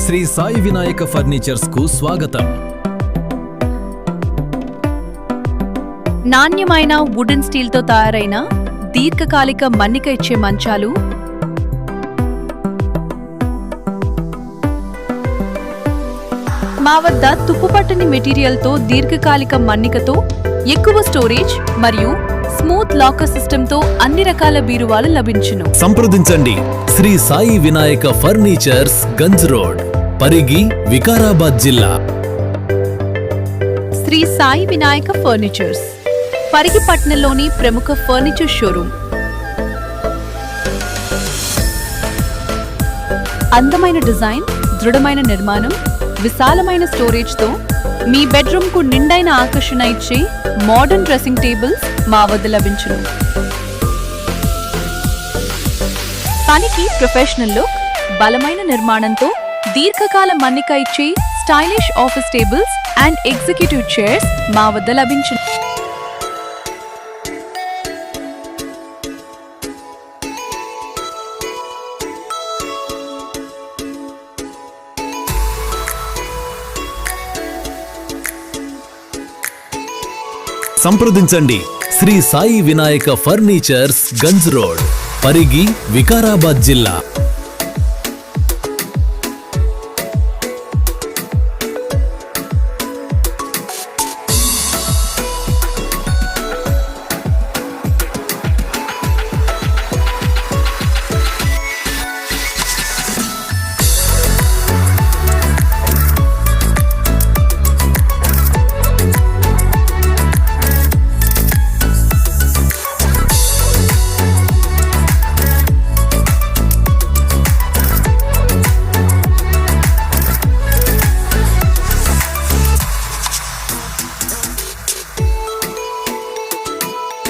Shri Sai Vinayaka furnitures కు స్వాగతం. నాణ్యమైన వుడెన్ స్టీల్ తో తయారైన దీర్ఘకాలిక మన్నిక ఇచ్చే మంచాలు, మా వద్ద తుప్పుపట్టని మెటీరియల్ తో దీర్ఘకాలిక మన్నికతో ఎక్కువ స్టోరేజ్ మరియు స్మూత్ లాకర్ సిస్టమ్ తో అన్ని రకాల బీరువాలు లభించును. సంప్రదించండి శ్రీ సాయి వినాయక ఫర్నిచర్స్, గంజ్ రోడ్, పరిగి, వికారాబాద్ జిల్లా. శ్రీ సాయి వినాయక ఫర్నిచర్స్, పరిగి పట్నంలోని ప్రముఖ ఫర్నిచర్ షోరూమ్. అందమైన డిజైన్, దృఢమైన నిర్మాణం, విశాలమైన స్టోరేజ్ తో మీ బెడ్రూమ్ కు నిండైన ఆకర్షణ ఇచ్చే మోడర్న్ డ్రెస్సింగ్ టేబుల్స్ మా వద్ద లభించును. పనికి ప్రొఫెషనల్ లుక్, బలమైన నిర్మాణంతో దీర్ఘకాల మన్నిక ఇచ్చే stylish office tables and executive chairs మా వద్ద లభించును. సంప్రదించండి శ్రీ సాయి వినాయక ఫర్నిచర్స్, గంజ్ రోడ్, పరిగి, వికారాబాద్ జిల్లా.